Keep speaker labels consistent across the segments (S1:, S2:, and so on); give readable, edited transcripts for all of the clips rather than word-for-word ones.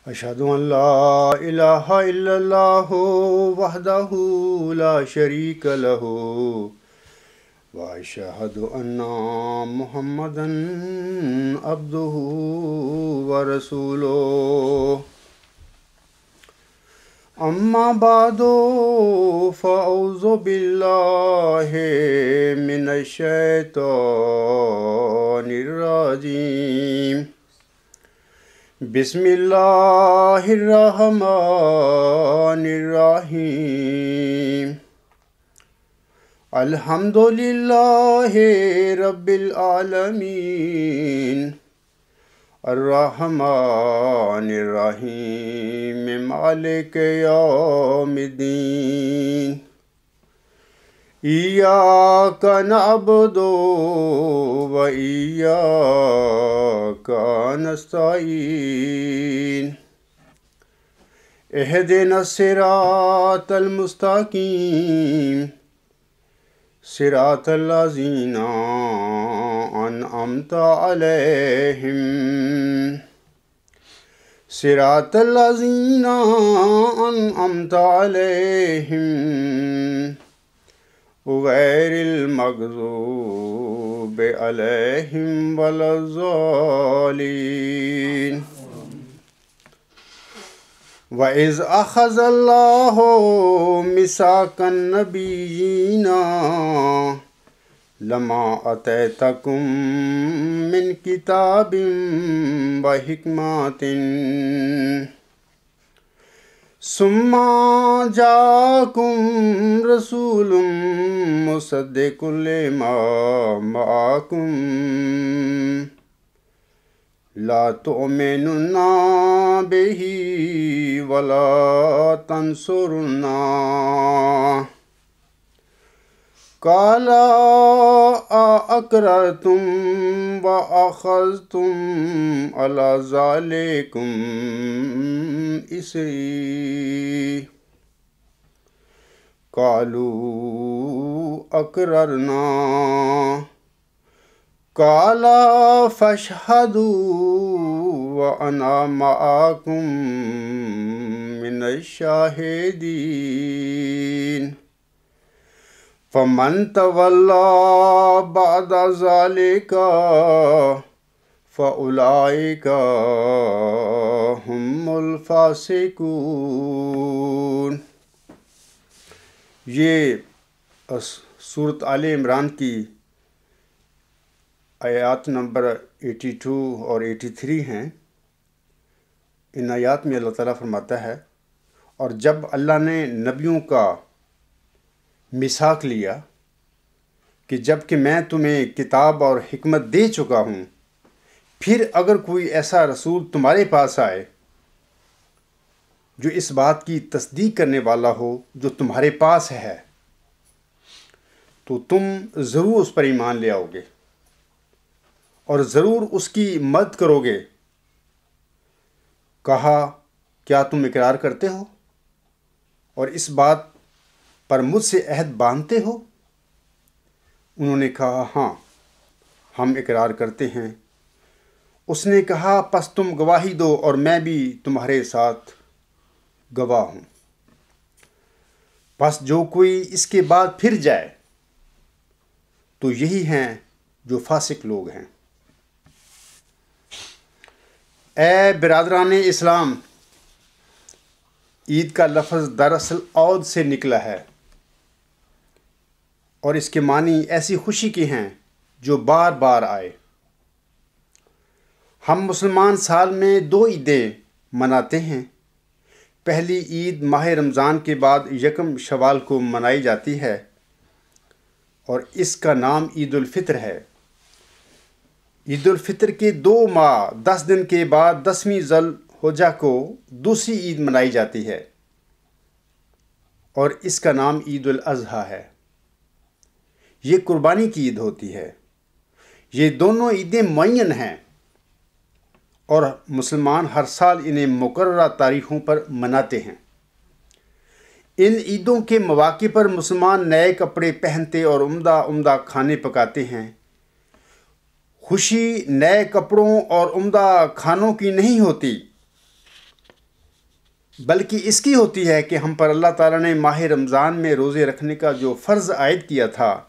S1: أشهد أن لا إله إلا الله وحده لا شريك له وأشهد أن محمدا عبده ورسوله أما بعد فأعوذ بالله من الشيطان الرجيم بسم الله الرحمن الرحيم الحمد لله رب العالمين الرحمن الرحيم مالك يوم الدين إياك نعبد وإياك نستعين اهدنا الصراط المستقيم صراط الذين أنعمت عليهم صراط الذين أنعمت عليهم غير المغضوب عليهم ولا الضالين وإذ أخذ الله ميثاق النبيين لما آتيتكم من كتاب وحكمة ثم جاءكم رسول مصدق لما معكم لا تؤمنون به ولا تنصرونه قال أأقررتم وأخذتم على ذلكم إصري قالوا أقررنا قال فاشهدوا وأنا معكم من الشاهدين فمن تولى بعد ذلك فأولئك هم الفاسقون۔ یہ سورۃ آل عمران کی آیات نمبر 82 اور 83 ہیں۔ ان آیات میں اللہ تعالیٰ فرماتا ہے، اور جب اللہ نے نبیوں کا میثاق لیا کہ جب کہ میں تمہیں کتاب اور حکمت دے چکا ہوں، پھر اگر کوئی ایسا رسول تمہارے پاس آئے جو اس بات کی تصدیق کرنے والا ہو جو تمہارے پاس ہے، تو تم ضرور اس پر ایمان لے آؤ گے اور ضرور اس کی مدد کرو گے۔ کہا، کیا تم اقرار کرتے ہو اور اس بات پر مجھ سے عہد باندھتے ہو؟ انہوں نے کہا، ہاں، ہم اقرار کرتے ہیں۔ اس نے کہا، پس تم گواہی دو اور میں بھی تمہارے ساتھ گواہ ہوں۔ پس جو کوئی اس کے بعد پھر جائے تو یہی ہیں جو فاسق لوگ ہیں۔ اے برادران اسلام، عید کا لفظ دراصل عود سے نکلا ہے اور اس کے معنی ایسی خوشی کے ہیں جو بار بار آئے۔ ہم مسلمان سال میں 2 عیدیں مناتے ہیں۔ پہلی عید ماہ رمضان کے بعد 1 شوال کو منائی جاتی ہے اور اس کا نام عید الفطر ہے۔ عید الفطر کے 2 ماہ 10 دن کے بعد 10ویں ذی الحجہ کو دوسری عید منائی جاتی ہے اور اس کا نام عید الاضحیٰ ہے۔ یہ قربانی کی عید ہوتی ہے۔ یہ دونوں عیدیں معین ہیں اور مسلمان ہر سال انہیں مقررہ تاریخوں پر مناتے ہیں۔ ان عیدوں کے مواقع پر مسلمان نئے کپڑے پہنتے اور عمدہ عمدہ کھانے پکاتے ہیں۔ خوشی نئے کپڑوں اور عمدہ کھانوں کی نہیں ہوتی بلکہ اس کی ہوتی ہے کہ ہم پر اللہ تعالیٰ نے ماہ رمضان میں روزے رکھنے کا جو فرض عائد کیا تھا،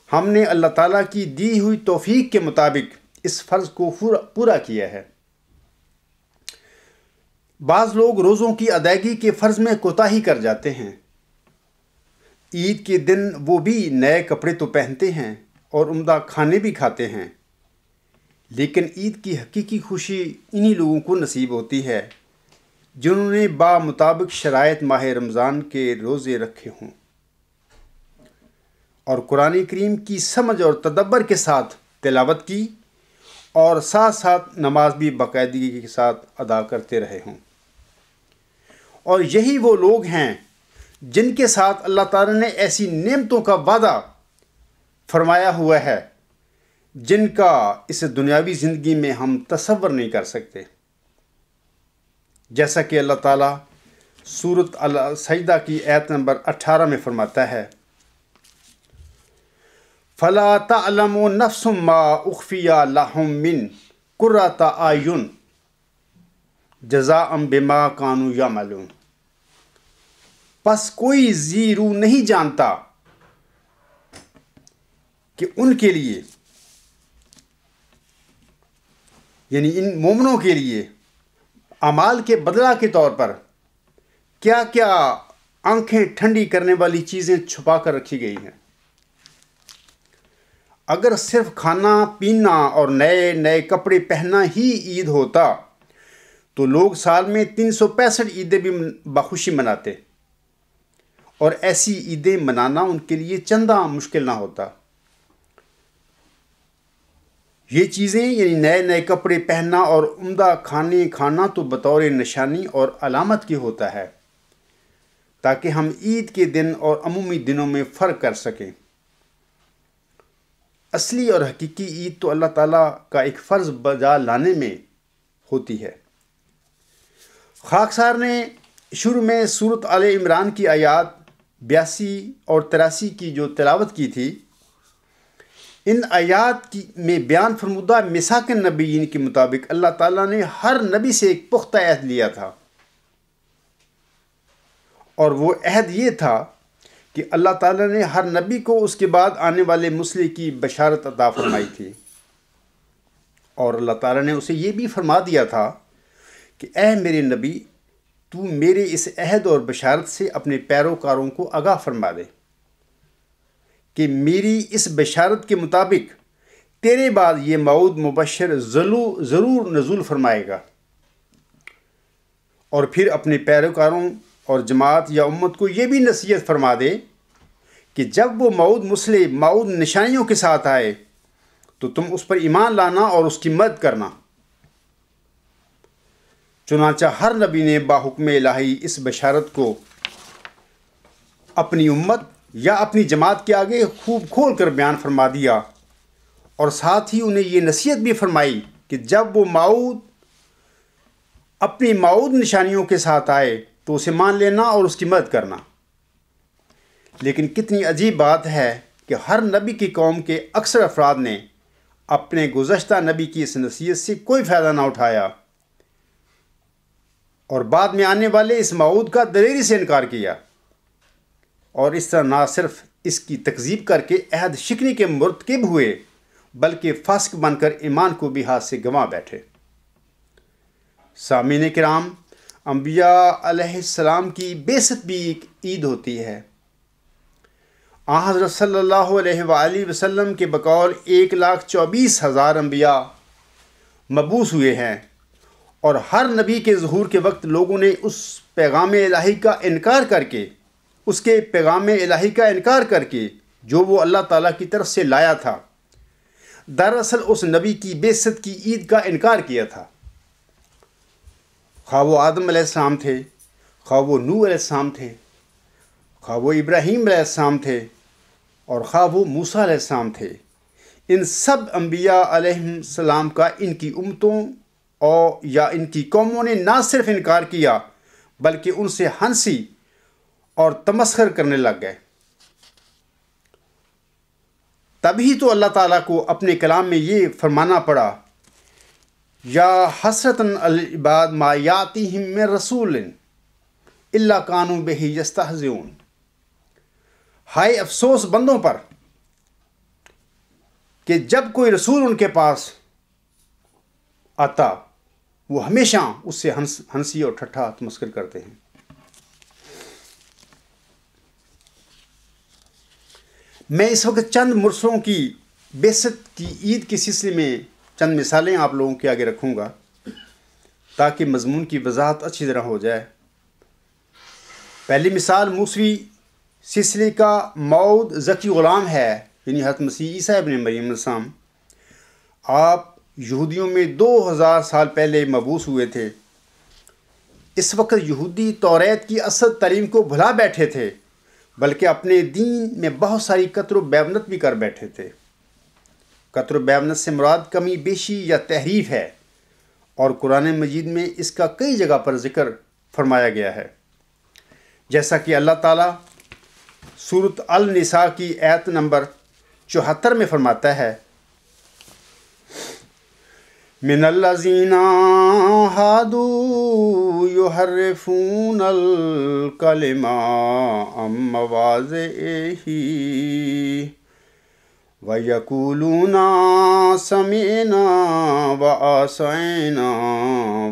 S1: ہم نے اللہ تعالیٰ کی دی ہوئی توفیق کے مطابق اس فرض کو پورا کیا ہے۔ بعض لوگ روزوں کی ادائیگی کے فرض میں کوتاہی کر جاتے ہیں۔ عید کے دن وہ بھی نئے کپڑے تو پہنتے ہیں اور عمدہ کھانے بھی کھاتے ہیں، لیکن عید کی حقیقی خوشی انہی لوگوں کو نصیب ہوتی ہے جنہوں نے بامطابق شرائط ماہ رمضان کے روزے رکھے ہوں اور قرآن کریم کی سمجھ اور تدبر کے ساتھ تلاوت کی اور ساتھ ساتھ نماز بھی باقاعدگی کے ساتھ ادا کرتے رہے ہوں۔ اور یہی وہ لوگ ہیں جن کے ساتھ اللہ تعالیٰ نے ایسی نعمتوں کا وعدہ فرمایا ہوا ہے جن کا اس دنیاوی زندگی میں ہم تصور نہیں کر سکتے، جیسا کہ اللہ تعالیٰ سورۃ السجدہ کی آیت نمبر 18 میں فرماتا ہے، فَلَا تَعْلَمُ نَفْسٌ مَّا أُخْفِيَ لَهُم مِّن قُرَّةِ أَعْيُنٍ جَزَاءً بِمَا كَانُوا يَعْمَلُونَ۔ پس کوئی ذی روح نہیں جانتا کہ ان کے لیے، یعنی ان مومنوں کے لیے اعمال کے بدلہ کے طور پر کیا کیا آنکھیں ٹھنڈی کرنے والی چیزیں چھپا کر رکھی گئی ہیں۔ اگر صرف کھانا پینا اور نئے نئے کپڑے پہننا ہی عید ہوتا تو لوگ سال میں 365 عیدیں بھی بخوشی مناتے، اور ایسی عیدیں منانا ان کے لیے چندہ مشکل نہ ہوتا۔ یہ چیزیں یعنی نئے نئے کپڑے پہننا اور عمدہ کھانے کھانا تو بطور نشانی اور علامت کی ہوتا ہے تاکہ ہم عید کے دن اور عمومی دنوں میں فرق کر سکیں۔ اصلی اور حقیقی عید تو اللہ تعالیٰ کا ایک فرض بجا لانے میں ہوتی ہے۔ خاکسار نے شروع میں سورۃ آل عمران کی آیات 82 اور 83 کی جو تلاوت کی تھی، ان آیات میں بیان فرمودہ میثاق النبیین کے مطابق اللہ تعالیٰ نے ہر نبی سے ایک پختہ عہد لیا تھا، اور وہ عہد یہ تھا کہ اللہ تعالیٰ نے ہر نبی کو اس کے بعد آنے والے مسئلے کی بشارت عطا فرمائی تھی، اور اللہ تعالیٰ نے اسے یہ بھی فرما دیا تھا کہ اے میرے نبی، تو میرے اس عہد اور بشارت سے اپنے پیروکاروں کو آگاہ فرما دے کہ میری اس بشارت کے مطابق تیرے بعد یہ موعود مبشر ضرور نزول فرمائے گا، اور پھر اپنے پیروکاروں اور جماعت یا امت کو یہ بھی نصیحت فرما دے کہ جب وہ موعود مسئلے موعود نشانیوں کے ساتھ آئے تو تم اس پر ایمان لانا اور اس کی مدد کرنا۔ چنانچہ ہر نبی نے باحکم الہی اس بشارت کو اپنی امت یا اپنی جماعت کے آگے خوب کھول کر بیان فرما دیا، اور ساتھ ہی انہیں یہ نصیحت بھی فرمائی کہ جب وہ موعود اپنی موعود نشانیوں کے ساتھ آئے تو اسے مان لینا اور اس کی مدد کرنا۔ لیکن کتنی عجیب بات ہے کہ ہر نبی کی قوم کے اکثر افراد نے اپنے گزشتہ نبی کی اس نصیحت سے کوئی فائدہ نہ اٹھایا، اور بعد میں آنے والے اس موعود کا دلیری سے انکار کیا، اور اس طرح نہ صرف اس کی تکذیب کر کے عہد شکنی کے مرتکب ہوئے بلکہ فاسق بن کر ایمان کو بھی ہاتھ سے گنوا بیٹھے۔ سامعین کرام، انبیاء علیہ السلام کی بعثت بھی ایک عید ہوتی ہے۔ حضرت صلی اللہ علیہ وآلہ وسلم کے بقول 1,24,000 انبیاء مبعوث ہوئے ہیں، اور ہر نبی کے ظہور کے وقت لوگوں نے اس پیغام الہی کا انکار کر کے جو وہ اللہ تعالیٰ کی طرف سے لایا تھا، دراصل اس نبی کی بعثت کی عید کا انکار کیا تھا۔ خواہ وہ آدم علیہ السلام تھے، خواہ وہ نوح علیہ السلام تھے، خواہ وہ ابراہیم علیہ السلام تھے، اور خواہ وہ موسیٰ علیہ السلام تھے، ان سب انبیاء علیہ السلام کا ان کی امتوں یا ان کی قوموں نے نہ صرف انکار کیا بلکہ ان سے ہنسی اور تمسخر کرنے لگ گئے۔ تبھی تو اللہ تعالیٰ کو اپنے کلام میں یہ فرمانا پڑا، یا حسرتاً علی العباد ما یاتیہم من رسول الا کانوا بہ یستہزئون۔ ہائے افسوس بندوں پر کہ جب کوئی رسول ان کے پاس آتا وہ ہمیشہ اس سے ہنسی اور ٹھٹھا تمسکر کرتے ہیں۔ میں اس وقت چند مرسلوں کی بعثت کی عید کے سلسلے میں چند مثالیں آپ لوگوں کے آگے رکھوں گا تاکہ مضمون کی وضاحت اچھی طرح ہو جائے۔ پہلی مثال موسوی سلسلے کا مؤعود ذکی غلام ہے، یعنی حضرت مسیح عیسیٰ ابن مریم علیہ السلام۔ آپ یہودیوں میں 2000 سال پہلے مبعوث ہوئے تھے۔ اس وقت یہودی توریت کی اصل تعلیم کو بھلا بیٹھے تھے، بلکہ اپنے دین میں بہت ساری قطر و بیونت بھی کر بیٹھے تھے۔ قطر و بیونت سے مراد کمی بیشی یا تحریف ہے، اور قرآن مجید میں اس کا کئی جگہ پر ذکر فرمایا گیا ہے، جیسا کہ اللہ تعالیٰ سورۃ النساء کی آیت نمبر 74 میں فرماتا ہے، من الذین ہادوا یحرفون الکلم عن مواضعہ وَيَقُولُونَ سَمِعْنَا وَعَصَيْنَا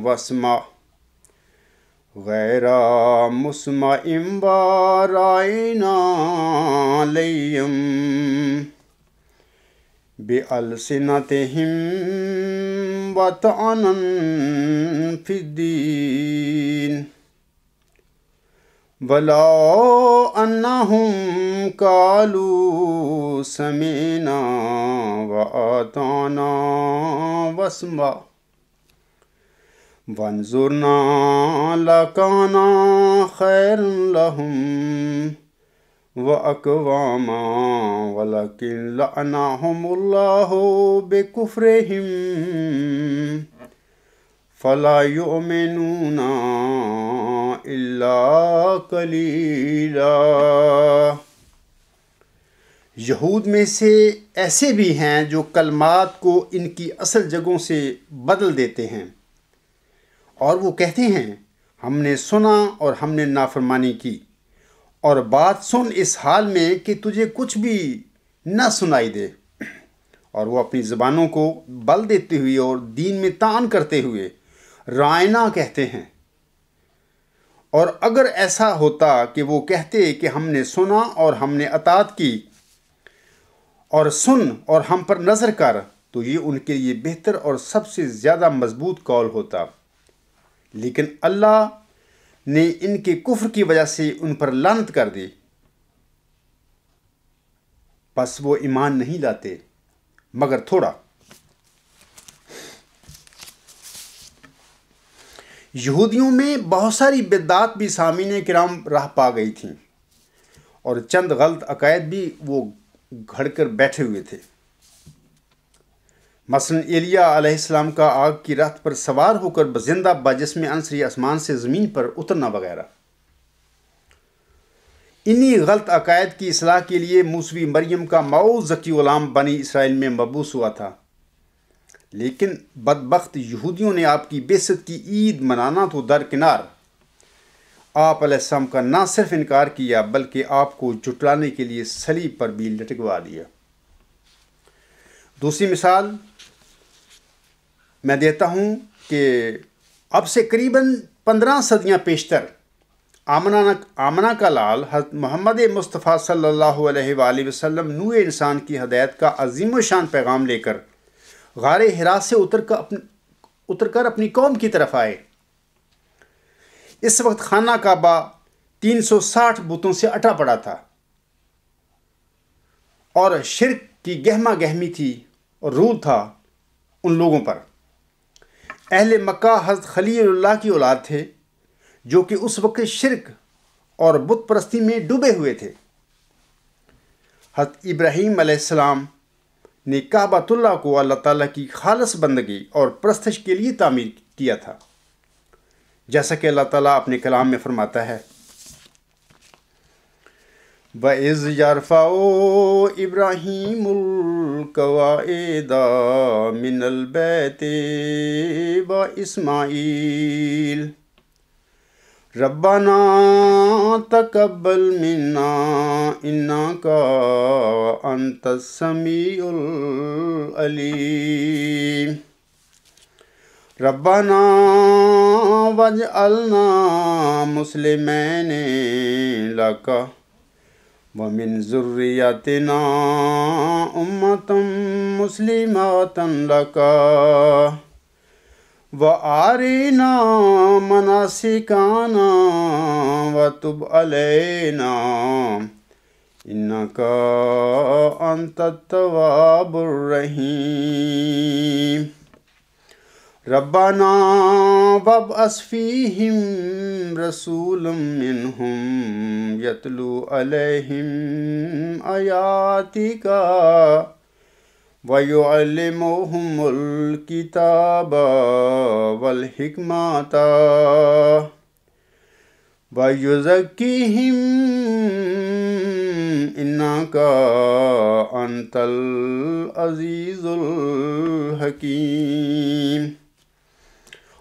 S1: وَاسْمَعْ غَيْرَ مُسْمَعٍ وَرَأَيْنَا لَغْوًا بِأَلْسِنَتِهِمْ وَطَعْنًا فِي الدِّينِ وَلَوْ أَنَّهُمْ قَالُوا سَمِعْنَا وَأَطَعْنَا وَاسْمَعْ وَانظُرْنَا لَكَانَ خَيْرًا لَهُمْ وَأَقْوَمَ وَلَكِنْ لَعَنَهُمُ اللَّهُ بِكُفْرِهِمْ فَلَا يُؤْمِنُونَ إِلَّا قَلِيلًا۔ یہود میں سے ایسے بھی ہیں جو کلمات کو ان کی اصل جگہوں سے بدل دیتے ہیں، اور وہ کہتے ہیں ہم نے سنا اور ہم نے نافرمانی کی، اور بات سن اس حال میں کہ تجھے کچھ بھی نہ سنائی دے، اور وہ اپنی زبانوں کو بل دیتے ہوئے اور دین میں طعن کرتے ہوئے رائنا کہتے ہیں۔ اور اگر ایسا ہوتا کہ وہ کہتے کہ ہم نے سنا اور ہم نے اطاعت کی، اور سن اور ہم پر نظر کر، تو یہ ان کے لیے بہتر اور سب سے زیادہ مضبوط قول ہوتا۔ لیکن اللہ نے ان کے کفر کی وجہ سے ان پر لعنت کر دی، پس وہ ایمان نہیں لاتے مگر تھوڑا۔ یہودیوں میں بہت ساری بدعات بھی سامعین کرام راہ پا گئی تھیں، اور چند غلط عقائد بھی وہ گھڑ کر بیٹھے ہوئے تھے، مثلا ایلیا علیہ السلام کا آگ کی رات پر سوار ہو کر بزندہ بجسم عنصری آسمان سے زمین پر اترنا وغیرہ۔ انہی غلط عقائد کی اصلاح کے لیے موسوی مریم کا مؤعود ذکی غلام بنی اسرائیل میں مبعوث ہوا تھا، لیکن بدبخت یہودیوں نے آپ کی بعثت کی عید منانا تو درکنار، آپ علیہ السلام کا نہ صرف انکار کیا بلکہ آپ کو جھٹلانے کے لیے صلیب پر بھی لٹکوا دیا۔ دوسری مثال میں دیتا ہوں کہ اب سے قریباً 15 صدیاں پیشتر آمنہ کا لال حضرت محمد مصطفیٰ صلی اللہ علیہ وآلہ وسلم نوع انسان کی ہدایت کا عظیم الشان پیغام لے کر غار حرا سے اتر کر اپنی قوم کی طرف آئے۔ اس وقت خانہ کعبہ 360 بتوں سے اٹا پڑا تھا، اور شرک کی گہما گہمی تھی اور رود تھا ان لوگوں پر۔ اہل مکہ حضرت خلیل اللہ کی اولاد تھے، جو کہ اس وقت شرک اور بت پرستی میں ڈوبے ہوئے تھے۔ حضرت ابراہیم علیہ السلام نے کعبۃ اللہ کو اللہ تعالیٰ کی خالص بندگی اور پرستش کے لیے تعمیر کیا تھا، جیسا کہ اللہ تعالیٰ اپنے کلام میں فرماتا ہے، وَإِذْ يَرْفَعُ إِبْرَاهِيمُ الْقَوَاعِدَ مِنَ الْبَيْتِ وَإِسْمَاعِيلُ ربنا تقبل منا انک انت السمیع العلیم ربنا واجعلنا مسلمین لک ومن ذریتنا امۃ مسلمۃ لک وَأَرِنَا مَنَاسِكَنَا وَتُبْ عَلَيْنَا إِنَّكَ أَنْتَ التَّوَّابُ الرَّحِيمُ رَبَّنَا وَابْعَثْ فِيهِمْ رَسُولًا مِّنْهُمْ يَتْلُو عَلَيْهِمْ آيَاتِكَ وَيُعَلِّمُهُمُ الْكِتَابَ وَالْحِكْمَةَ وَيُزَكِّيهِمْ إِنَّكَ أَنْتَ الْعَزِيزُ الْحَكِيمُ۔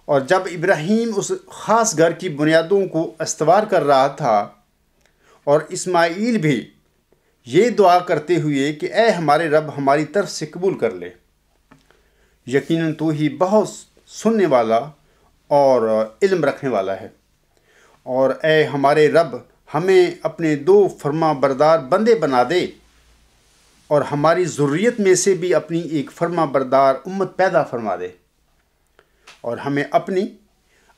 S1: اور جب ابراہیم اس خاص گھر کی بنیادوں کو استوار کر رہا تھا اور اسماعیل بھی یہ دعا کرتے ہوئے کہ اے ہمارے رب ہماری طرف سے قبول کر لے، یقیناً تو ہی بہت سننے والا اور علم رکھنے والا ہے، اور اے ہمارے رب ہمیں اپنے دو فرما بردار بندے بنا دے اور ہماری ذریت میں سے بھی اپنی ایک فرما بردار امت پیدا فرما دے، اور ہمیں اپنی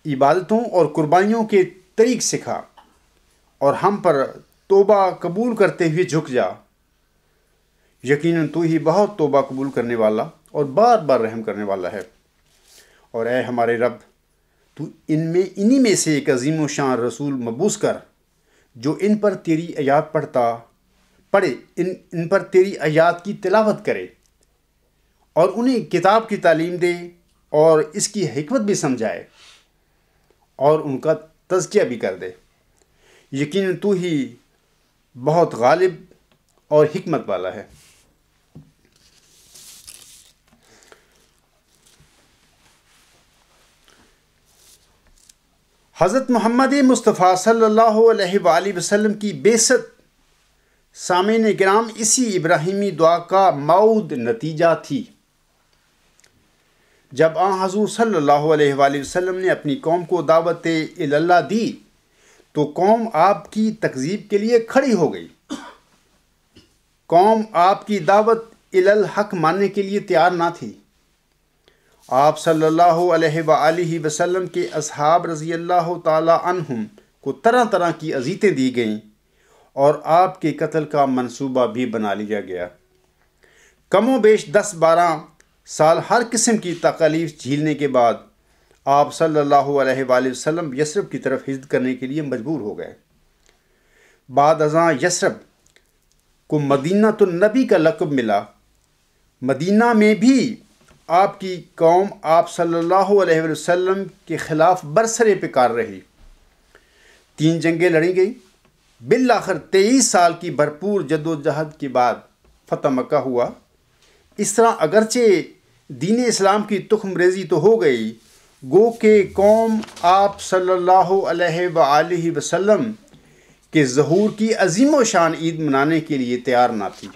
S1: عبادتوں اور قربانیوں کے طریق سکھا اور ہم پر توبہ قبول کرتے ہوئے جھک جا، یقیناً تو ہی بہت توبہ قبول کرنے والا اور بار بار رحم کرنے والا ہے۔ اور اے ہمارے رب تو انہی میں سے ایک عظیم و شان رسول مبعوث کر جو ان پر تیری آیات پڑھے ان پر تیری آیات کی تلاوت کرے اور انہیں کتاب کی تعلیم دے اور اس کی حکمت بھی سمجھائے اور ان کا تزکیہ بھی کر دے، یقیناً تو ہی بہت غالب اور حکمت والا ہے۔ حضرت محمد مصطفیٰ صلی اللہ علیہ وآلہ وسلم کی بعثت سامعین کرام اسی ابراہیمی دعا کا معود نتیجہ تھی۔ جب آن حضور صلی اللہ علیہ وآلہ وسلم نے اپنی قوم کو دعوت اللہ دی تو قوم آپ کی تکذیب کے لیے کھڑی ہو گئی۔ قوم آپ کی دعوت الحق ماننے کے لیے تیار نہ تھی۔ آپ صلی اللہ علیہ وآلہ وسلم کے اصحاب رضی اللہ تعالی عنہم کو طرح طرح کی اذیتیں دی گئیں اور آپ کے قتل کا منصوبہ بھی بنا لیا گیا۔ کم و بیش 10-12 سال ہر قسم کی تکالیف جھیلنے کے بعد آپ صلی اللہ علیہ وآلہ وسلم یثرب کی طرف ہجرت کرنے کے لیے مجبور ہو گئے۔ بعد ازاں یثرب کو مدینہ النبی کا لقب ملا۔ مدینہ میں بھی آپ کی قوم آپ صلی اللہ علیہ وسلم کے خلاف برسرے پیکار رہی۔ 3 جنگیں لڑی گئی، بالآخر 23 سال کی بھرپور جد و جہد کے بعد فتح مکہ ہوا۔ اس طرح اگرچہ دین اسلام کی تخم ریزی تو ہو گئی، گو کہ قوم آپ صلی اللہ علیہ وآلہ وسلم کے ظہور کی عظیم و شان عید منانے کے لیے تیار نہ تھی۔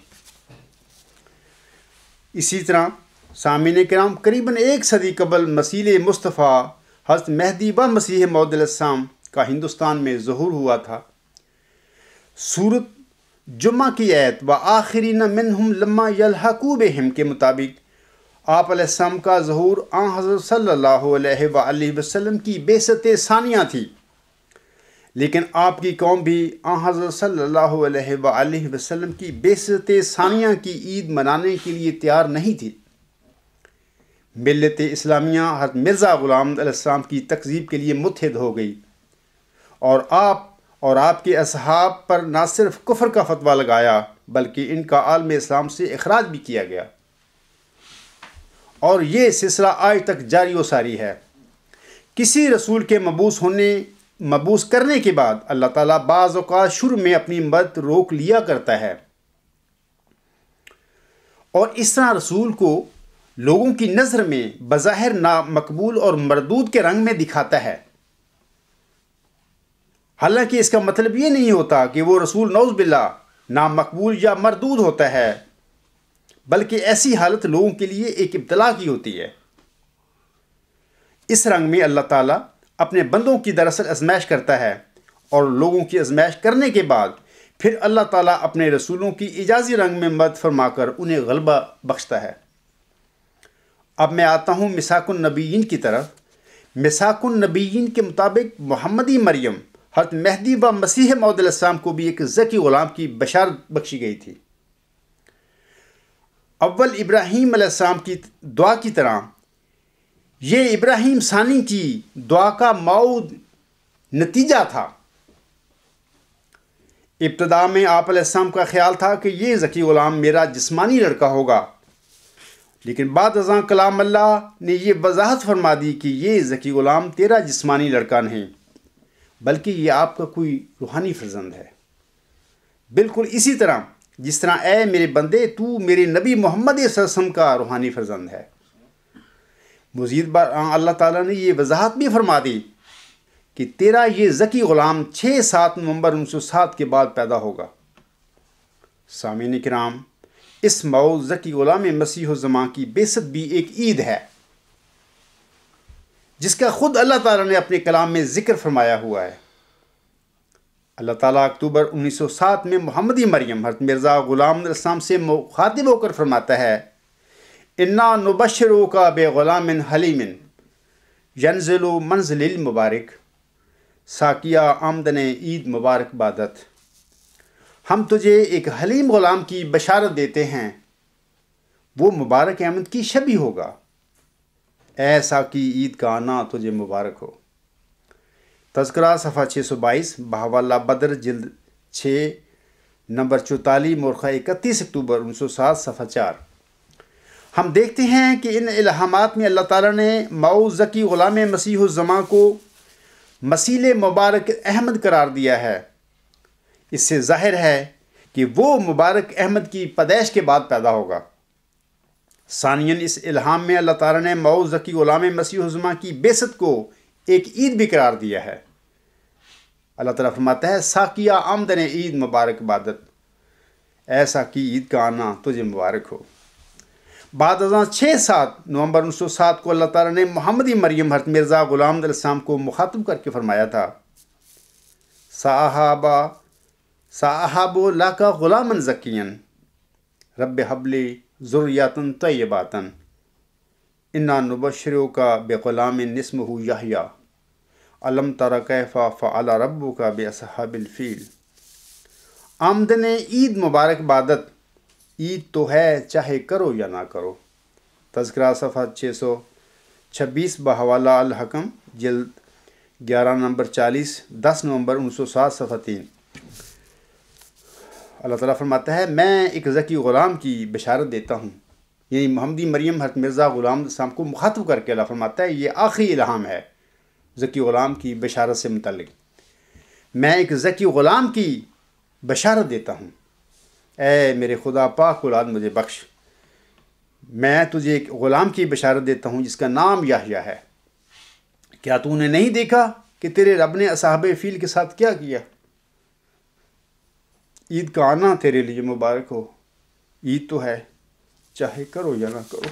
S1: اسی طرح سامعین کرام قریباً 1 صدی قبل مسیح مصطفیٰ حضرت مہدی و مسیح موعود علیہ السلام کا ہندوستان میں ظہور ہوا تھا۔ سورت جمعہ کی آیت وآخرین منہم لما یلحقوا بہم کے مطابق آپ علیہ السلام کا ظہور آن حضرت صلی اللہ علیہ وآلہ وسلم کی بعثت ثانیہ تھی، لیکن آپ کی قوم بھی آن حضرت صلی اللہ علیہ وآلہ وسلم کی بعثت ثانیہ کی عید منانے کے لیے تیار نہیں تھی۔ ملت اسلامیہ حضرت مرزا غلام علیہ السلام کی تکذیب کے لیے متحد ہو گئی اور آپ کے اصحاب پر نہ صرف کفر کا فتویٰ لگایا بلکہ ان کا عالم اسلام سے اخراج بھی کیا گیا، اور یہ سلسلہ آج تک جاری و ساری ہے۔ کسی رسول کے مبعوث کرنے کے بعد اللہ تعالیٰ بعض اوقات شروع میں اپنی مدد روک لیا کرتا ہے اور اس طرح رسول کو لوگوں کی نظر میں بظاہر نامقبول اور مردود کے رنگ میں دکھاتا ہے، حالانکہ اس کا مطلب یہ نہیں ہوتا کہ وہ رسول نعوذ باللہ نامقبول یا مردود ہوتا ہے، بلکہ ایسی حالت لوگوں کے لیے ایک ابتلا کی ہوتی ہے۔ اس رنگ میں اللہ تعالیٰ اپنے بندوں کی دراصل آزمائش کرتا ہے، اور لوگوں کی آزمائش کرنے کے بعد پھر اللہ تعالیٰ اپنے رسولوں کی اعجازی رنگ میں مدد فرما کر انہیں غلبہ بخشتا ہے۔ اب میں آتا ہوں میثاق النبیین کی طرف۔ میثاق النبیین کے مطابق محمدی مریم حضرت مہدی و مسیح موعود علیہ السلام کو بھی ایک ذکی غلام کی بشارت بخشی گئی تھی۔ اول ابراہیم علیہ السلام کی دعا کی طرح یہ ابراہیم ثانی کی دعا کا موعود نتیجہ تھا۔ ابتدا میں آپ علیہ السلام کا خیال تھا کہ یہ ذکی غلام میرا جسمانی لڑکا ہوگا، لیکن بعد ازاں کلام اللہ نے یہ وضاحت فرما دی کہ یہ ذکی غلام تیرا جسمانی لڑکا نہیں، بلکہ یہ آپ کا کوئی روحانی فرزند ہے۔ بالکل اسی طرح جس طرح اے میرے بندے تو میرے نبی محمد صلی اللہ علیہ وسلم کا روحانی فرزند ہے۔ مزید بار اللہ تعالیٰ نے یہ وضاحت بھی فرما دی کہ تیرا یہ ذکی غلام 6-7 نومبر 1907 کے بعد پیدا ہوگا۔ سامعین کرام، اس موعود ذکی غلام مسیح الزمان کی بعثت بھی ایک عید ہے، جس کا خود اللہ تعالیٰ نے اپنے کلام میں ذکر فرمایا ہوا ہے۔ اللہ تعالیٰ اکتوبر 1907 میں محمدی مریم حضرت مرزا غلام علیہ السلام سے مخاطب ہو کر فرماتا ہے، انا نبشروک بغلام حلیم ینزل منزل المبارک، ساقیہ آمدن عید مبارک بادت۔ ہم تجھے ایک حلیم غلام کی بشارت دیتے ہیں، وہ مبارک آمد کی شبیہ ہوگا۔ اے ساقی عید کا آنا تجھے مبارک ہو۔ تذکرہ صفحہ 622، بحوالہ بدر جلد 6 نمبر 44، مورخہ 31 اکتوبر 1907 صفحہ 4۔ ہم دیکھتے ہیں کہ ان الہامات میں اللہ تعالیٰ نے موعود ذکی غلام مسیح الزمان کو مسیل مبارک احمد قرار دیا ہے۔ اس سے ظاہر ہے کہ وہ مبارک احمد کی پیدائش کے بعد پیدا ہوگا۔ ثانیاً اس الہام میں اللہ تعالیٰ نے موعود ذکی غلام مسیح الزمان کی بعثت کو ایک عید بھی قرار دیا ہے۔ اللہ تعالیٰ فرماتا ہے، ساقیہ آمدن عید مبارک بادت، اے ساقی عید کا آنا تجھے مبارک ہو۔ بعد ازاں 6-7 نومبر 1907 کو اللہ تعالیٰ نے محمدی مریم حضرت مرزا غلام علیہ السلام کو مخاطب کر کے فرمایا تھا، صاحب لاکا غلامن زکین رب حبلی ذریاتن طیباتن انا نبشروک بغلام اسمہ یحییٰ علم تر کیف فعل ربک باصحاب الفیل۔ آمدن عید مبارک بادت، عید تو ہے چاہے کرو یا نہ کرو۔ تذکرہ صفحہ 626، بحوالہ الحکم جلد 11 نمبر 40، 10 نومبر 1907 صفحہ 3۔ اللہ تعالیٰ فرماتا ہے، میں ایک ذکی غلام کی بشارت دیتا ہوں، یعنی محمدی مریم حضرت مرزا غلام السلام کو مخاطب کر کے اللہ فرماتا ہے، یہ آخری الہام ہے ذکی غلام کی بشارت سے متعلق۔ میں ایک ذکی غلام کی بشارت دیتا ہوں، اے میرے خدا پاک اولاد مجھے بخش، میں تجھے ایک غلام کی بشارت دیتا ہوں جس کا نام یحییٰ ہے۔ کیا تو نے نہیں دیکھا کہ تیرے رب نے اصحاب فیل کے ساتھ کیا کیا؟ عید کا آنا تیرے لیے مبارک ہو، عید تو ہے چاہے کرو یا نہ کرو۔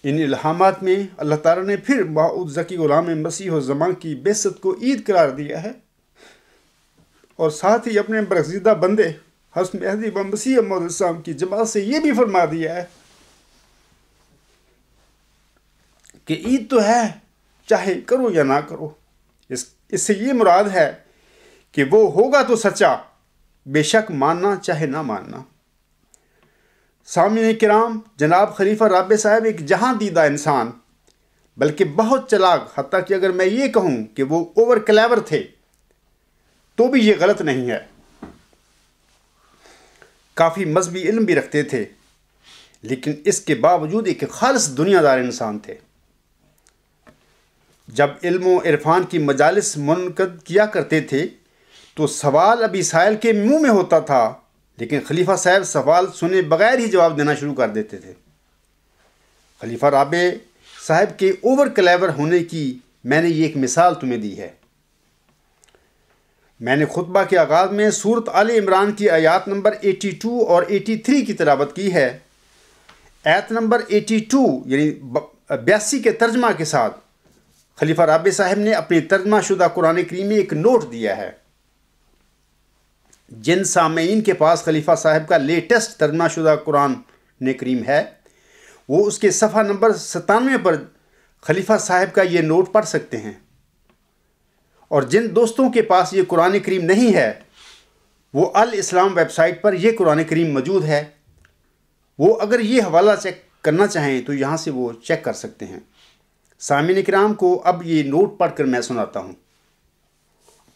S1: ان الہامات میں اللہ تعالیٰ نے پھر موعود ذکی غلام مسیح الزمان کی بعثت کو عید قرار دیا ہے، اور ساتھ ہی اپنے برگزیدہ بندے حضرت مہدی و مسیح موعود علیہ السلام کی جماعت سے یہ بھی فرما دیا ہے کہ عید تو ہے چاہے کرو یا نہ کرو۔ اس سے یہ مراد ہے کہ وہ ہوگا تو سچا، بے شک ماننا چاہے نہ ماننا۔ سامعین کرام، جناب خلیفہ رابع صاحب ایک جہاں دیدہ انسان، بلکہ بہت چلاک، حتیٰ کہ اگر میں یہ کہوں کہ وہ اوور کلیور تھے تو بھی یہ غلط نہیں ہے۔ کافی مذہبی علم بھی رکھتے تھے، لیکن اس کے باوجود ایک خالص دنیا دار انسان تھے۔ جب علم و عرفان کی مجالس منعقد کیا کرتے تھے تو سوال ابھی سائل کے منہ میں ہوتا تھا، لیکن خلیفہ صاحب سوال سنے بغیر ہی جواب دینا شروع کر دیتے تھے۔ خلیفہ رابع صاحب کے اوور کلیور ہونے کی میں نے یہ ایک مثال تمہیں دی ہے۔ میں نے خطبہ کے آغاز میں سورۃ آل عمران کی آیات نمبر 82 اور 83 کی تلاوت کی ہے۔ آیت نمبر 82 یعنی 82 کے ترجمہ کے ساتھ خلیفہ رابع صاحب نے اپنی ترجمہ شدہ قرآن کریم میں ایک نوٹ دیا ہے۔ جن سامعین کے پاس خلیفہ صاحب کا لیٹسٹ ترجمہ شدہ قرآن کریم ہے وہ اس کے صفحہ نمبر 97 پر خلیفہ صاحب کا یہ نوٹ پڑھ سکتے ہیں، اور جن دوستوں کے پاس یہ قرآن کریم نہیں ہے وہ الاسلام ویب سائٹ پر یہ قرآن کریم موجود ہے، وہ اگر یہ حوالہ چیک کرنا چاہیں تو یہاں سے وہ چیک کر سکتے ہیں۔ سامعین کرام کو اب یہ نوٹ پڑھ کر میں سناتا ہوں۔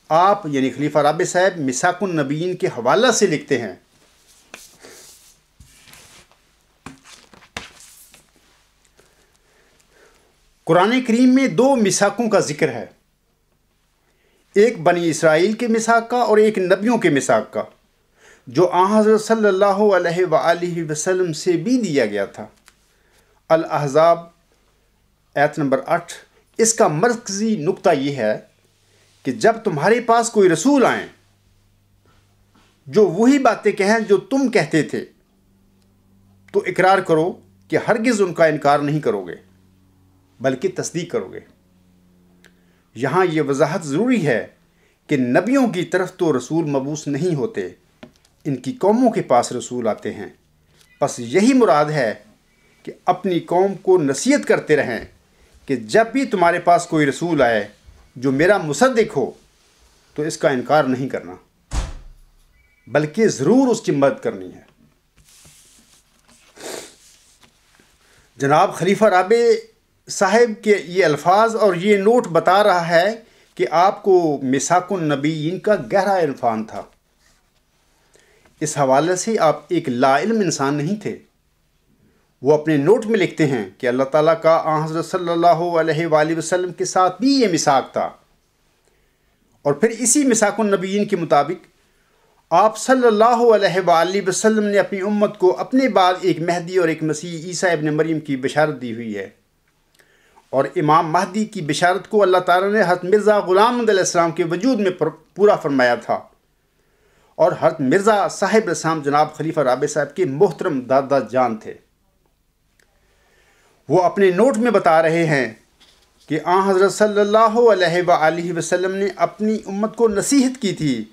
S1: آپ یعنی خلیفہ رابع صاحب میثاق النبیین کے حوالہ سے لکھتے ہیں: قرآن کریم میں 2 میثاقوں کا ذکر ہے، ایک بنی اسرائیل کے میثاق کا اور ایک نبیوں کے میثاق کا، جو آن حضرت صلی اللہ علیہ وآلہ وسلم سے بھی دیا گیا تھا۔ الاحزاب آیت نمبر 8۔ اس کا مرکزی نقطہ یہ ہے کہ جب تمہارے پاس کوئی رسول آئیں جو وہی باتیں کہیں جو تم کہتے تھے تو اقرار کرو کہ ہرگز ان کا انکار نہیں کرو گے بلکہ تصدیق کرو گے۔ یہاں یہ وضاحت ضروری ہے کہ نبیوں کی طرف تو رسول مبعوث نہیں ہوتے، ان کی قوموں کے پاس رسول آتے ہیں۔ بس یہی مراد ہے کہ اپنی قوم کو نصیحت کرتے رہیں کہ جب بھی تمہارے پاس کوئی رسول آئے جو میرا مصدق ہو تو اس کا انکار نہیں کرنا بلکہ ضرور اس کی مدد کرنی ہے۔ جناب خلیفہ رابع صاحب کے یہ الفاظ اور یہ نوٹ بتا رہا ہے کہ آپ کو میثاق النبیین کا گہرا عرفان تھا۔ اس حوالے سے آپ ایک لا علم انسان نہیں تھے۔ وہ اپنے نوٹ میں لکھتے ہیں کہ اللہ تعالیٰ کا آن حضرت صلی اللہ علیہ وآلہ وسلم کے ساتھ بھی یہ میثاق تھا، اور پھر اسی میثاق النبیین کے مطابق آپ صلی اللہ علیہ وآلہ وسلم نے اپنی امت کو اپنے بعد ایک مہدی اور ایک مسیح عیسیٰ ابن مریم کی بشارت دی ہوئی ہے، اور امام مہدی کی بشارت کو اللہ تعالیٰ نے حضرت مرزا غلام محمد علیہ السلام کے وجود میں پورا فرمایا تھا، اور حضرت مرزا صاحب الاسلام جناب خلیفہ رابع صاحب کے محترم دادا جان تھے۔ وہ اپنے نوٹ میں بتا رہے ہیں کہ آن حضرت صلی اللہ علیہ وآلہ وسلم نے اپنی امت کو نصیحت کی تھی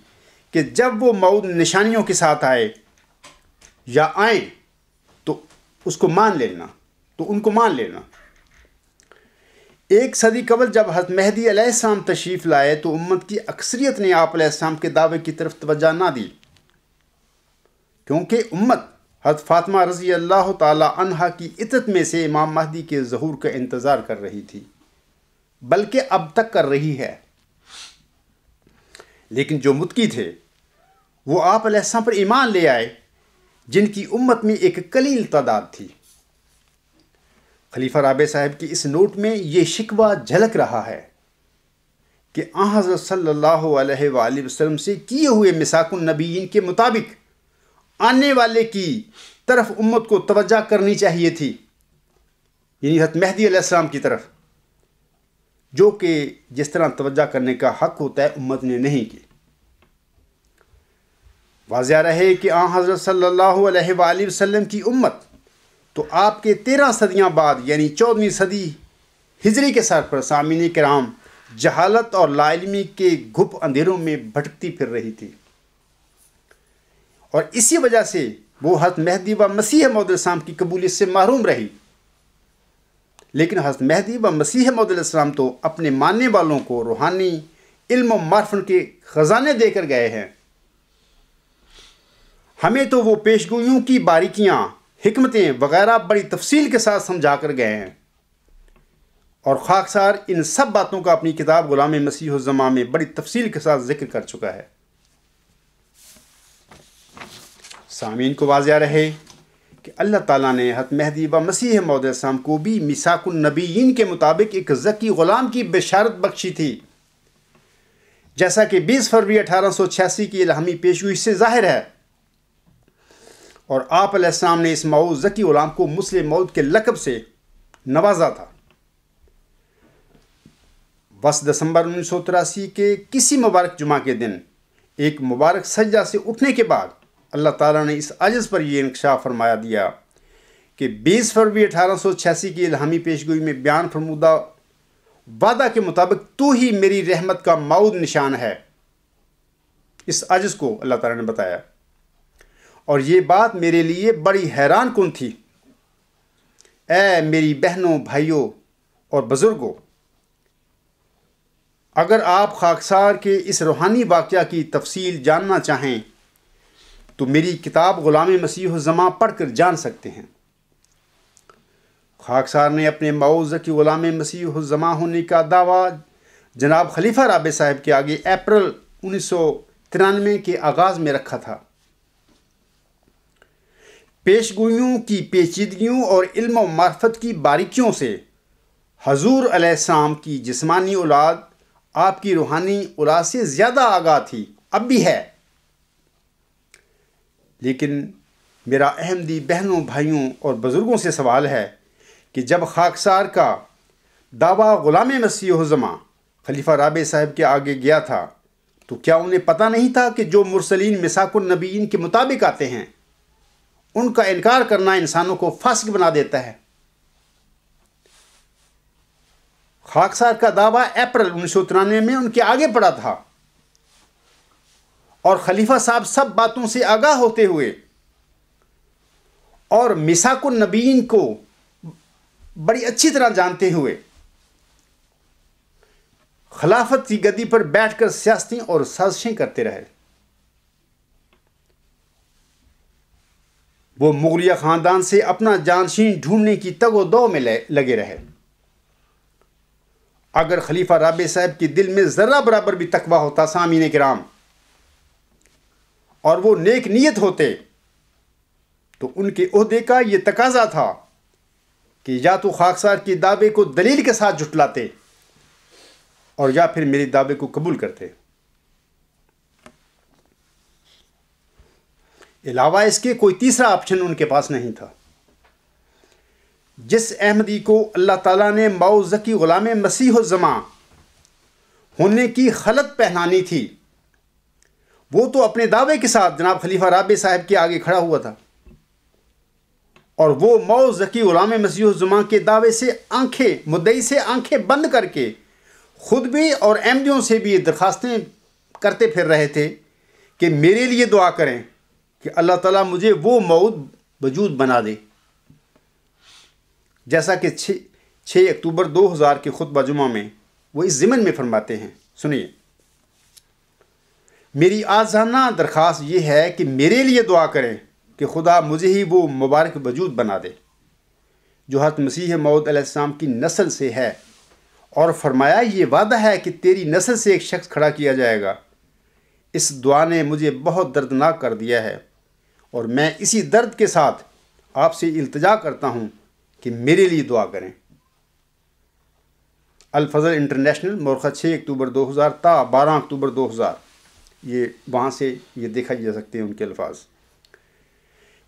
S1: کہ جب وہ موعود نشانیوں کے ساتھ آئے یا آئیں تو اس کو مان لینا، تو ان کو مان لینا۔ 1 صدی قبل جب حضرت مہدی علیہ السلام تشریف لائے تو امت کی اکثریت نے آپ علیہ السلام کے دعوے کی طرف توجہ نہ دی، کیونکہ امت حضرت فاطمہ رضی اللہ تعالی عنہا کی اطاعت میں سے امام مہدی کے ظہور کا انتظار کر رہی تھی، بلکہ اب تک کر رہی ہے۔ لیکن جو متقی تھے وہ آپ علیہ السلام پر ایمان لے آئے، جن کی امت میں ایک قلیل تعداد تھی۔ خلیفہ رابع صاحب کی اس نوٹ میں یہ شکوہ جھلک رہا ہے کہ آن حضرت صلی اللہ علیہ وآلہ وسلم سے کیے ہوئے میثاق النبیین کے مطابق آنے والے کی طرف امت کو توجہ کرنی چاہیے تھی، یعنی حضرت مہدی علیہ السلام کی طرف، جو کہ جس طرح توجہ کرنے کا حق ہوتا ہے امت نے نہیں کی۔ واضح رہے کہ آن حضرت صلی اللہ علیہ وآلہ وسلم کی امت تو آپ کے 13 صدیاں بعد یعنی 14ویں صدی ہجری کے سر پر سامعین کرام جہالت اور لا علمی کے گھپ اندھیروں میں بھٹکتی پھر رہی تھی، اور اسی وجہ سے وہ حضرت مہدی و مسیح موعود السلام کی قبولیت سے محروم رہی۔ لیکن حضرت مہدی و مسیح موعود السلام تو اپنے ماننے والوں کو روحانی علم و معرفت کے خزانے دے کر گئے ہیں۔ ہمیں تو وہ پیشگوئیوں کی باریکیاں، حکمتیں وغیرہ بڑی تفصیل کے ساتھ سمجھا کر گئے ہیں، اور خاکسار ان سب باتوں کا اپنی کتاب غلام مسیح الزمان میں بڑی تفصیل کے ساتھ ذکر کر چکا ہے۔ سامعین کو واضح رہے کہ اللہ تعالیٰ نے حضرت مہدی و مسیح موعود السلام کو بھی میثاق النبیین کے مطابق ایک ذکی غلام کی بشارت بخشی تھی، جیسا کہ 20 فروری 1886 کی الہامی پیشگوئی سے ظاہر ہے، اور آپ علیہ السلام نے اس موعود ذکی غلام کو مسلم موعود کے لقب سے نوازا تھا۔ 10 دسمبر 1983 کے کسی مبارک جمعہ کے دن ایک مبارک سجدہ سے اٹھنے کے بعد اللہ تعالیٰ نے اس عجز پر یہ انکشاف فرمایا دیا کہ 20 فروری 1886 کی الہامی پیشگوئی میں بیان فرمودہ وعدہ کے مطابق تو ہی میری رحمت کا موعود نشان ہے۔ اس عجز کو اللہ تعالیٰ نے بتایا، اور یہ بات میرے لیے بڑی حیران کن تھی۔ اے میری بہنوں، بھائیوں اور بزرگوں، اگر آپ خاکسار کے اس روحانی واقعہ کی تفصیل جاننا چاہیں تو میری کتاب غلام مسیح الزماں پڑھ کر جان سکتے ہیں۔ خاکسار نے اپنے موعود ذکی غلام مسیح الزماں ہونے کا دعویٰ جناب خلیفہ رابع صاحب کے آگے اپریل 1993 کے آغاز میں رکھا تھا۔ پیشگوئیوں کی پیچیدگیوں اور علم و معرفت کی باریکیوں سے حضور علیہ السلام کی جسمانی اولاد آپ کی روحانی اولاد سے زیادہ آگاہ تھی، اب بھی ہے۔ لیکن میرا احمدی بہنوں، بھائیوں اور بزرگوں سے سوال ہے کہ جب خاکسار کا دعویٰ غلام مسیح الزماں خلیفہ رابع صاحب کے آگے گیا تھا تو کیا انہیں پتہ نہیں تھا کہ جو مرسلین میثاق النبیین کے مطابق آتے ہیں ان کا انکار کرنا انسانوں کو فاسق بنا دیتا ہے؟ خاکسار کا دعویٰ اپریل 1993 میں ان کے آگے پڑا تھا، اور خلیفہ صاحب سب باتوں سے آگاہ ہوتے ہوئے اور میثاق النبیین کو بڑی اچھی طرح جانتے ہوئے خلافت کی گدی پر بیٹھ کر سیاستیں اور سازشیں کرتے رہے۔ وہ مغلیہ خاندان سے اپنا جانشین ڈھونڈنے کی تگ و دو میں لگے رہے۔ اگر خلیفہ رابع صاحب کے دل میں ذرہ برابر بھی تقویٰ ہوتا سامعین کرام، اور وہ نیک نیت ہوتے، تو ان کے عہدے کا یہ تقاضا تھا کہ یا تو خاکسار کے دعوے کو دلیل کے ساتھ جھٹلاتے اور یا پھر میری دعوے کو قبول کرتے۔ علاوہ اس کے کوئی تیسرا آپشن ان کے پاس نہیں تھا۔ جس احمدی کو اللہ تعالیٰ نے موعود ذکی غلام مسیح الزماں ہونے کی خلط پہنانی تھی، وہ تو اپنے دعوے کے ساتھ جناب خلیفہ رابع صاحب کے آگے کھڑا ہوا تھا، اور وہ موعود ذکی غلام مسیح الزماں کے دعوے سے مدعی سے آنکھیں بند کر کے خود بھی اور احمدیوں سے بھی درخواستیں کرتے پھر رہے تھے کہ میرے لیے دعا کریں کہ اللہ تعالیٰ مجھے وہ موعود وجود بنا دے، جیسا کہ 6 اکتوبر 2000 کے خطبہ جمعہ میں وہ اس ضمن میں فرماتے ہیں۔ سنیے، میری آجزانہ درخواست یہ ہے کہ میرے لیے دعا کریں کہ خدا مجھے ہی وہ مبارک وجود بنا دے جو حضرت مسیح موعود علیہ السلام کی نسل سے ہے، اور فرمایا یہ وعدہ ہے کہ تیری نسل سے ایک شخص کھڑا کیا جائے گا۔ اس دعا نے مجھے بہت دردناک کر دیا ہے، اور میں اسی درد کے ساتھ آپ سے التجا کرتا ہوں کہ میرے لیے دعا کریں۔ الفضل انٹرنیشنل، مورخہ 6 اکتوبر 2000 تا 12 اکتوبر 2000، یہ وہاں سے یہ دیکھا جا سکتے ہیں ان کے الفاظ۔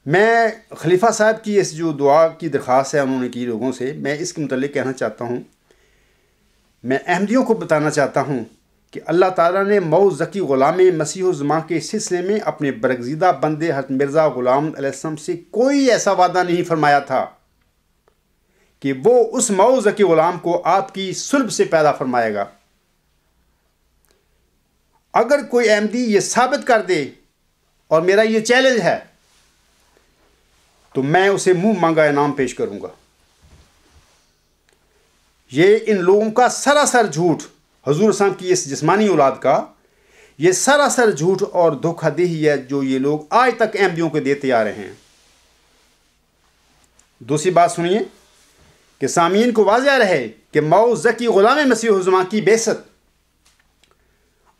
S1: میں خلیفہ صاحب کی اس جو دعا کی درخواست ہے انہوں نے کی لوگوں سے، میں اس کے متعلق کہنا چاہتا ہوں، میں احمدیوں کو بتانا چاہتا ہوں کہ اللہ تعالیٰ نے موعود ذکی غلام مسیح الزماں کے سلسلے میں اپنے برگزیدہ بندے حضرت مرزا غلام علیہ السلام سے کوئی ایسا وعدہ نہیں فرمایا تھا کہ وہ اس موعود ذکی غلام کو آپ کی صلب سے پیدا فرمائے گا۔ اگر کوئی احمدی یہ ثابت کر دے، اور میرا یہ چیلنج ہے، تو میں اسے منہ مانگا انعام پیش کروں گا۔ یہ ان لوگوں کا سراسر جھوٹ، حضور صاحب کی اس جسمانی اولاد کا یہ سراسر جھوٹ اور دھوکہ دہی ہے جو یہ لوگ آج تک احمدیوں کو دیتے آ رہے ہیں۔ دوسری بات سنیے کہ سامعین کو واضح رہے کہ موعود ذکی غلام مسیح الزماں کی بعثت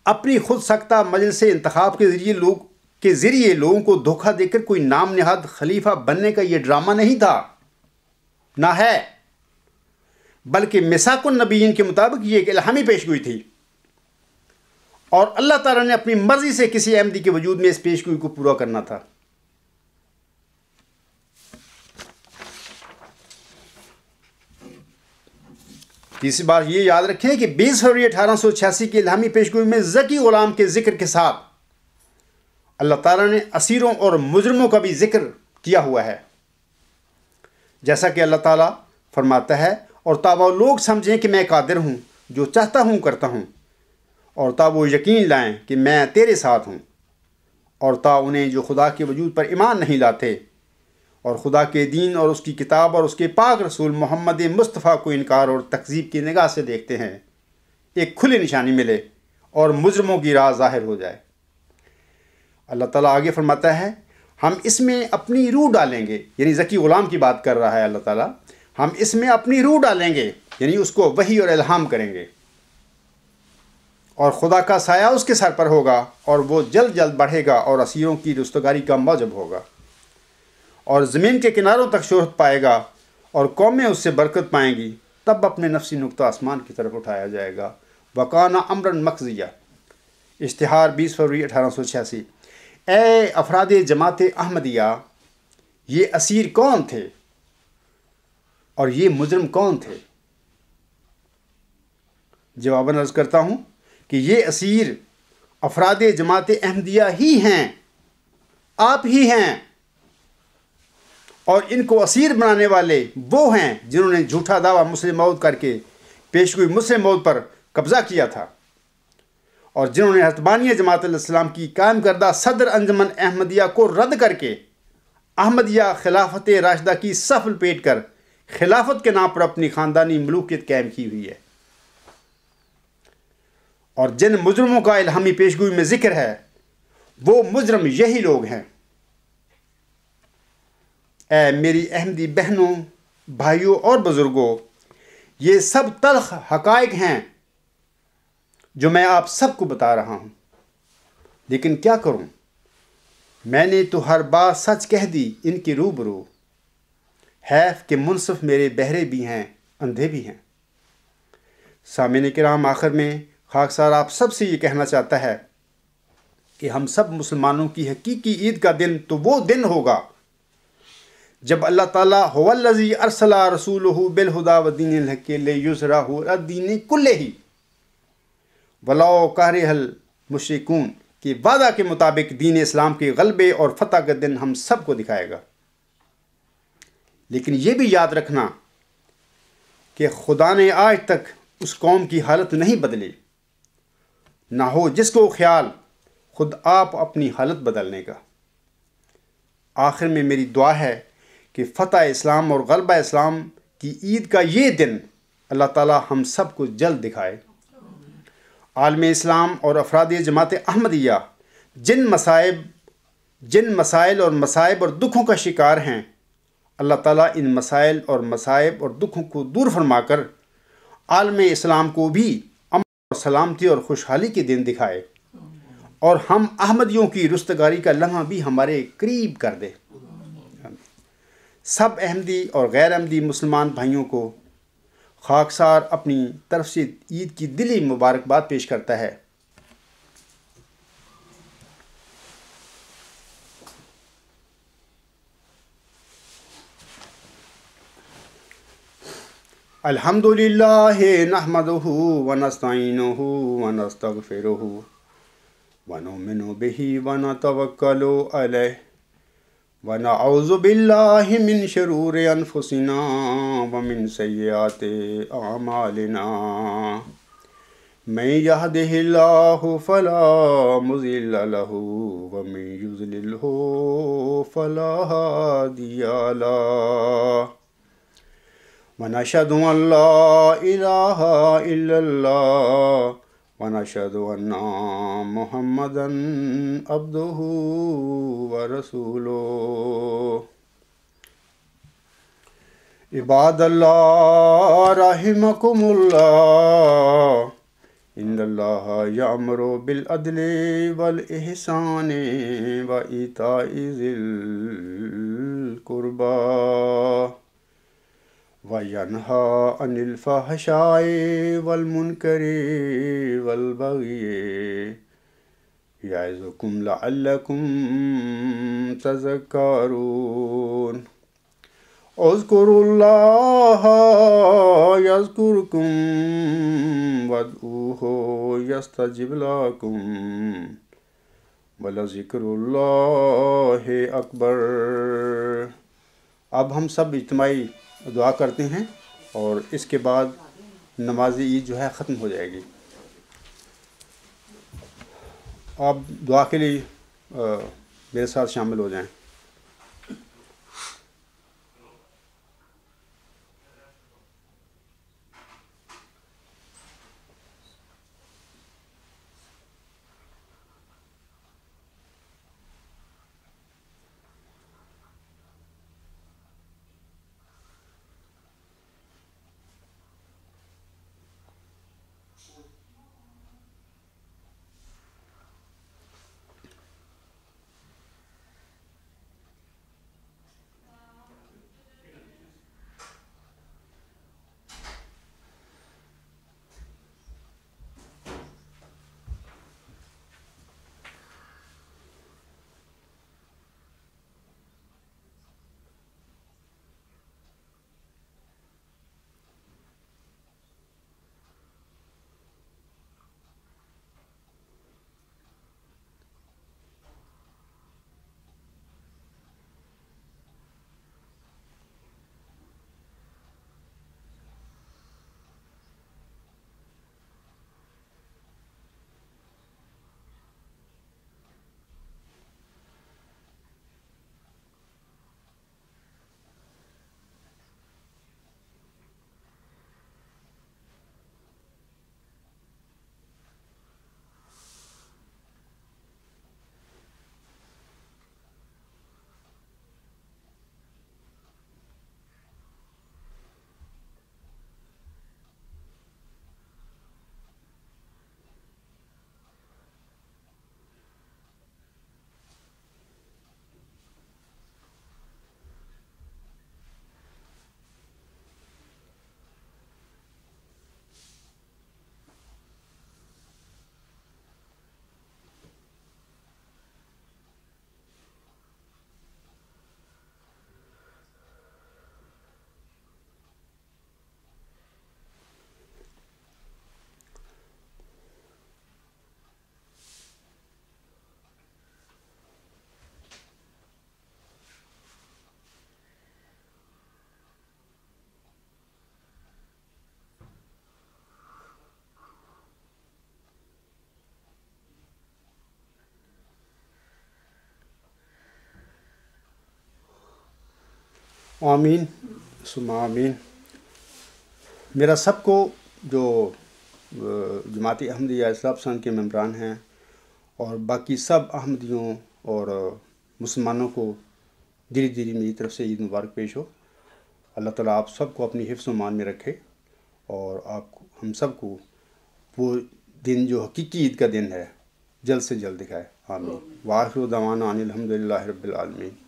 S1: اپنی خود سختہ مجلس انتخاب کے ذریعے لوگوں کو دھوکہ دے کر کوئی نام نہاد خلیفہ بننے کا یہ ڈرامہ نہیں تھا، نہ ہے، بلکہ میثاق النبیین کے مطابق یہ ایک الہامی پیشگوئی تھی، اور اللہ تعالیٰ نے اپنی مرضی سے کسی احمدی کے وجود میں اس پیشگوئی کو پورا کرنا تھا۔ تیسری بات یہ یاد رکھیں کہ 20 فروری 1886 کی الہامی پیشگوئی میں ذکی غلام کے ذکر کے ساتھ اللہ تعالیٰ نے اسیروں اور مجرموں کا بھی ذکر کیا ہوا ہے، جیسا کہ اللہ تعالیٰ فرماتا ہے، اور تا وہ لوگ سمجھیں کہ میں قادر ہوں، جو چاہتا ہوں کرتا ہوں، اور تا وہ یقین لائیں کہ میں تیرے ساتھ ہوں، اور تا انہیں جو خدا کے وجود پر ایمان نہیں لاتے اور خدا کے دین اور اس کی کتاب اور اس کے پاک رسول محمد مصطفیٰ کو انکار اور تکذیب کی نگاہ سے دیکھتے ہیں، ایک کھلی نشانی ملے اور مجرموں کی راہ ظاہر ہو جائے۔ اللہ تعالیٰ آگے فرماتا ہے، ہم اس میں اپنی روح ڈالیں گے، یعنی ذکی غلام کی بات کر رہا ہے اللہ تعالیٰ، ہم اس میں اپنی روح ڈالیں گے، یعنی اس کو وحی اور الہام کریں گے، اور خدا کا سایہ اس کے سر پر ہوگا، اور وہ جلد جلد بڑھے گا اور اسیروں کی رستگاری کا موجب ہوگا، اور زمین کے کناروں تک شہرت پائے گا، اور قومیں اس سے برکت پائیں گی۔ تب اپنے نفسی نقطہ آسمان کی طرف اٹھایا جائے گا۔ وکانا امرن مقضیہ، اشتہار 20 فروری 1886۔ اے افراد جماعت احمدیہ، یہ اسیر کون تھے اور یہ مجرم کون تھے؟ جواباً عرض کرتا ہوں کہ یہ اسیر افراد جماعت احمدیہ ہی ہیں، آپ ہی ہیں، اور ان کو اسیر بنانے والے وہ ہیں جنہوں نے جھوٹا دعویٰ مسلم موعود کر کے پیشگوئی مسلم موعود پر قبضہ کیا تھا، اور جنہوں نے حضرت بانی جماعت علیہ السلام کی قائم کردہ صدر انجمن احمدیہ کو رد کر کے احمدیہ خلافت راشدہ کی صف لپیٹ کر خلافت کے نام پر اپنی خاندانی ملوکیت قائم کی ہوئی ہے۔ اور جن مجرموں کا الہامی پیشگوئی میں ذکر ہے، وہ مجرم یہی لوگ ہیں۔ اے میری احمدی بہنوں، بھائیوں اور بزرگوں، یہ سب تلخ حقائق ہیں جو میں آپ سب کو بتا رہا ہوں، لیکن کیا کروں؟ میں نے تو ہر بات سچ کہہ دی ان کے روبرو، حیف کہ منصف میرے بہرے بھی ہیں، اندھے بھی ہیں۔ سامعین کرام، آخر میں خاکسار آپ سب سے یہ کہنا چاہتا ہے کہ ہم سب مسلمانوں کی حقیقی عید کا دن تو وہ دن ہوگا جب اللہ تعالیٰ هو الذی ارسل رسولہ بالہدی ودین الحق لیظہرہ علی الدین کلہ ولو کرہ المشرکون کے وعدہ کے مطابق دین اسلام کے غلبے اور فتح کا دن ہم سب کو دکھائے گا۔ لیکن یہ بھی یاد رکھنا کہ خدا نے آج تک اس قوم کی حالت نہیں بدلی، نہ ہو جس کو خیال خود آپ اپنی حالت بدلنے کا۔ آخر میں میری دعا ہے کہ فتح اسلام اور غلبہ اسلام کی عید کا یہ دن اللہ تعالیٰ ہم سب کو جلد دکھائے۔ عالم اسلام اور افراد جماعت احمدیہ جن مسائل اور مصائب اور دکھوں کا شکار ہیں، اللہ تعالیٰ ان مسائل اور مصائب اور دکھوں کو دور فرما کر عالم اسلام کو بھی امن اور سلامتی اور خوشحالی کے دن دکھائے، اور ہم احمدیوں کی رستگاری کا لمحہ بھی ہمارے قریب کر دے۔ سب احمدی اور غیر احمدی مسلمان بھائیوں کو خاکسار اپنی طرف سے عید کی دلی مبارکباد پیش کرتا ہے۔ الحمدللہ نحمدہ ونستعینہ ونستغفرہ ونؤمن بہ ونتوکل علیہ ونعوذ باللہ من شرور انفسنا ومن سیئات اعمالنا من یہدہ اللہ فلا مضل لہ ومن یضللہ فلا ہادی لہ ونشہد ان لا الہ الا اللہ ونشہد ان محمدا عبدہ ورسولہ۔ عباد اللہ رحمکم اللہ، ان اللہ یأمر بالعدل والاحسان وایتاء ذی القربی وَيَنْهَىٰ عَنِ الْفَحْشَاءِ وَالْمُنكَرِ وَالْبَغْيِ يَعِظُكُمْ لَعَلَّكُمْ تَذَكَّرُونَ۔ اذکروا یذکرکم وادعوہ یستجب لکم ولذکر اللہ اکبر۔ اب ہم سب اجتماعی دعا کرتے ہیں اور اس کے بعد نماز عید جو ہے ختم ہو جائے گی۔ آپ دعا کے لیے میرے ساتھ شامل ہو جائیں۔ آمین ثم آمین۔ میرا سب کو جو جماعت احمدیہ اصلاح پسند کے ممبران ہیں اور باقی سب احمدیوں اور مسلمانوں کو دلی دلی میری طرف سے عید مبارک پیش ہو۔ اللہ تعالیٰ آپ سب کو اپنی حفظ و امان میں رکھے اور ہم سب کو وہ دن جو حقیقی عید کا دن ہے جلد سے جلد دکھائے۔ آمین۔ وآخر دعوانا ان الحمد للہ رب العالمین۔